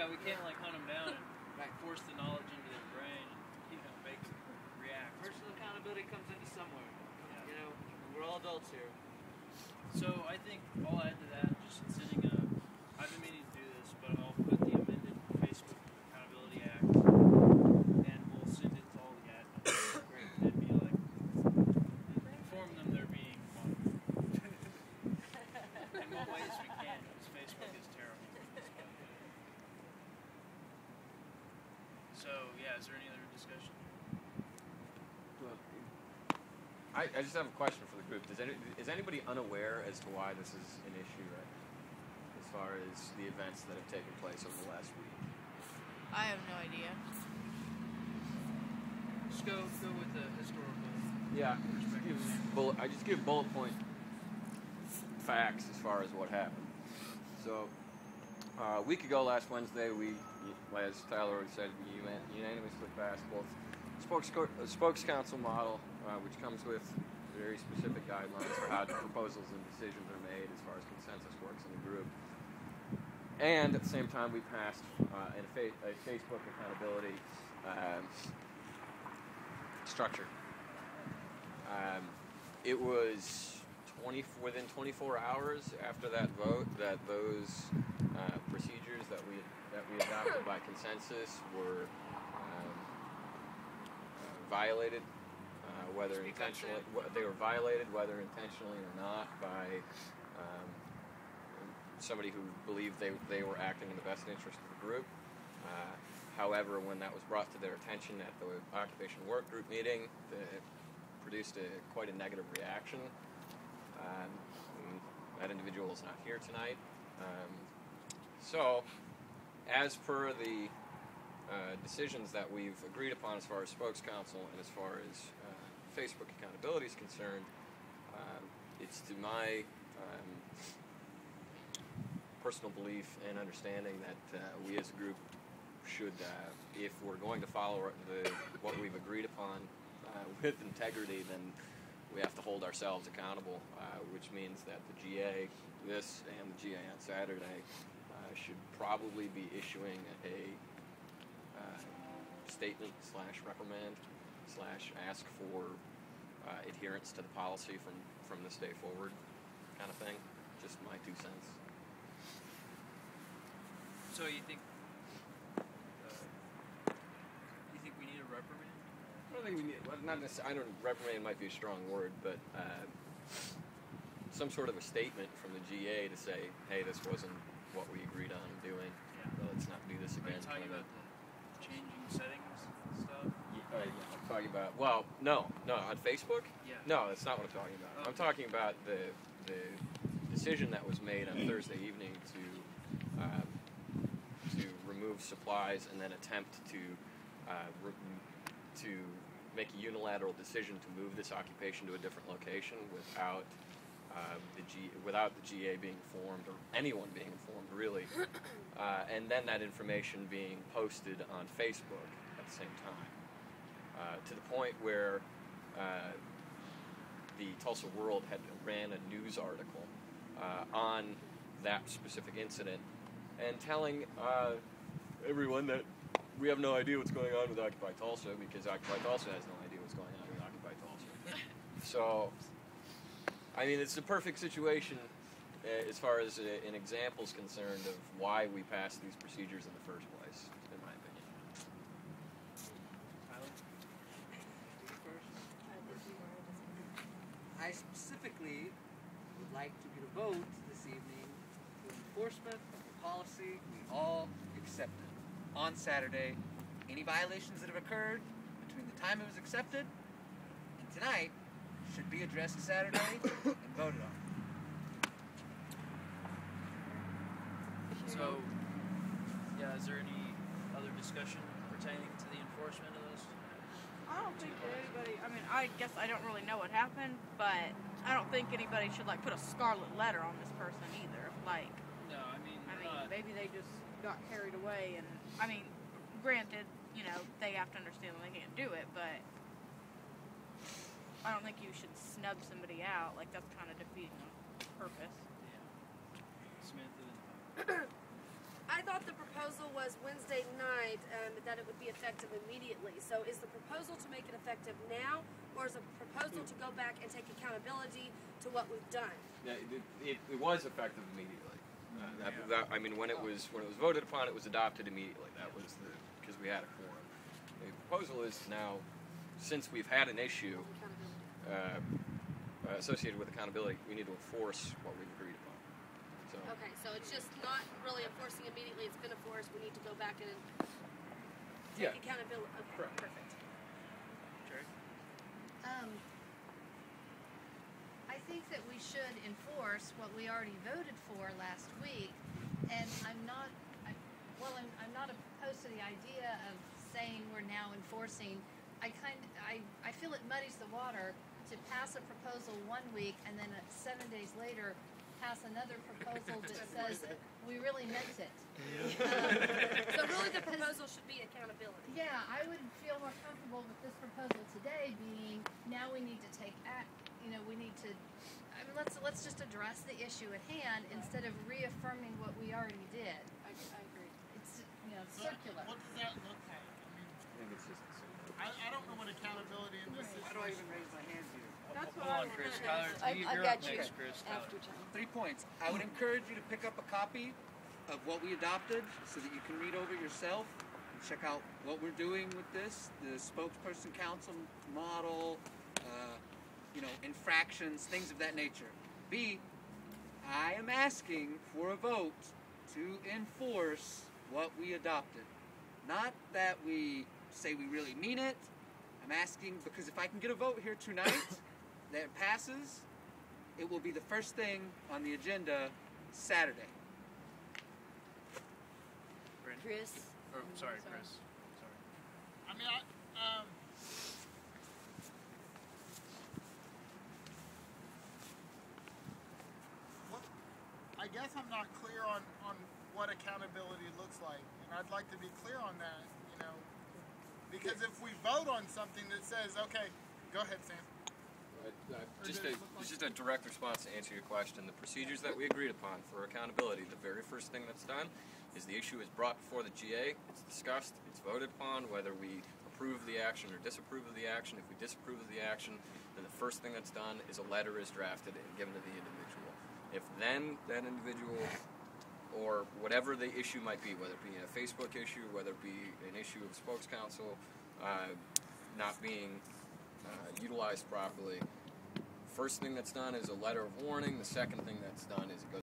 Yeah, we can't like hunt them down and Right. force the knowledge into their brain and make them react. Personal accountability comes into somewhere. Yeah. You know, we're all adults here. So I think I'll add to that just sending a. I've been meaning to do this, but I'll put the amended Facebook Accountability Act, and we'll send it to all the admins. Great. And be like, inform them they're being monitored. In what ways we can, because Facebook is terrible. So yeah, is there any other discussion? I just have a question for the group. Is anybody unaware as to why this is an issue, right? As far as the events that have taken place over the last week? I have no idea. Just go with the historical. Yeah, perspective. I just give bullet point facts as far as what happened. So, a week ago, last Wednesday, we, as Tyler already said, we unanimously passed both spokes council model, which comes with very specific guidelines for how proposals and decisions are made as far as consensus works in the group. And at the same time, we passed a Facebook accountability structure. It was within 24 hours after that vote that those procedures that we adopted by consensus were violated, whether intentionally they were violated, whether intentionally or not, by somebody who believed they were acting in the best interest of the group. However, when that was brought to their attention at the occupation work group meeting, it produced quite a negative reaction. That individual is not here tonight. So, as per the decisions that we've agreed upon as far as spokes council and as far as Facebook accountability is concerned, it's to my personal belief and understanding that we as a group should, if we're going to follow what we've agreed upon with integrity, then we have to hold ourselves accountable, which means that the GA, this and the GA on Saturday, should probably be issuing a statement / reprimand / ask for adherence to the policy from this day forward, kind of thing. Just my 2 cents. So you think we need a reprimand? I don't think we need. Well, not necessarily. I don't. Reprimand might be a strong word, but some sort of a statement from the GA to say, "Hey, this wasn't what we agreed on doing. Yeah. Let's not do this Are again." you talking about the changing settings and stuff? Yeah, I'm talking about. Well, no, on Facebook. Yeah. No, that's not what I'm talking about. Okay. I'm talking about the decision that was made on Thursday evening to remove supplies and then attempt to make a unilateral decision to move this occupation to a different location without without the GA being informed or anyone being informed, really, and then that information being posted on Facebook at the same time, to the point where the Tulsa World had ran a news article on that specific incident and telling everyone that we have no idea what's going on with Occupy Tulsa because Occupy Tulsa has no idea what's going on with Occupy Tulsa. So, I mean, it's the perfect situation as far as an example is concerned of why we passed these procedures in the first place, in my opinion. I specifically would like to get a vote this evening for enforcement of the policy we all accepted on Saturday. Any violations that have occurred between the time it was accepted and tonight should be addressed Saturday and voted on. So, yeah, is there any other discussion pertaining to the enforcement of those? I don't think that anybody, I mean, I guess I don't really know what happened, but I don't think anybody should, like, put a scarlet letter on this person either. Like, No, I mean, maybe they just got carried away and, I mean, granted, you know, they have to understand that they can't do it, but I don't think you should snub somebody out. Like, that's kind of defeating the purpose. yeah. Samantha. I thought the proposed proposal was Wednesday night that it would be effective immediately. So is the proposal to make it effective now, or is the proposal to go back and take accountability to what we've done? Yeah, it was effective immediately. I mean, when it was voted upon, it was adopted immediately. That was because we had a quorum. The proposal is now, since we've had an issue associated with accountability, we need to enforce what we've agreed upon. So. Okay, so it's just not really enforcing immediately. It's been enforced. We need to go back and take accountability. Okay, correct. Perfect. Jerry? I think that we should enforce what we already voted for last week, and I'm not opposed to the idea of saying we're now enforcing. I feel it muddies the water to pass a proposal 1 week and then 7 days later pass another proposal that says we really meant it. So really the proposal should be accountability. Yeah, I would feel more comfortable with this proposal today being now we need to take act. We need to. I mean, let's just address the issue at hand instead of reaffirming what we already did. I agree. It's So circular. what does that look like? I think it's just I don't know what accountability in this Why do I even raise my hand here? That's what Hold on, I Chris. was Tyler, I've you're got up you. next, Chris. Tyler. After time. 3 points. I would encourage you to pick up a copy of what we adopted so that you can read over yourself and check out what we're doing with this, the spokesperson council model, infractions, things of that nature. B, I am asking for a vote to enforce what we adopted. Not that we say we really mean it. I'm asking because if I can get a vote here tonight that passes, it will be the first thing on the agenda Saturday. Brandon? Chris. Sorry, Chris. Sorry. I mean, I guess I'm not clear on what accountability looks like, and I'd like to be clear on that, because if we vote on something that says, okay, go ahead, Sam. Just a direct response to answer your question. The procedures that we agreed upon for accountability, the very first thing that's done is the issue is brought before the GA, it's discussed, it's voted upon, whether we approve of the action or disapprove of the action. If we disapprove of the action, then the first thing that's done is a letter is drafted and given to the individual. If then that individual, or whatever the issue might be, whether it be a Facebook issue, whether it be an issue of spokes council not being utilized properly, first thing that's done is a letter of warning. The second thing that's done is it goes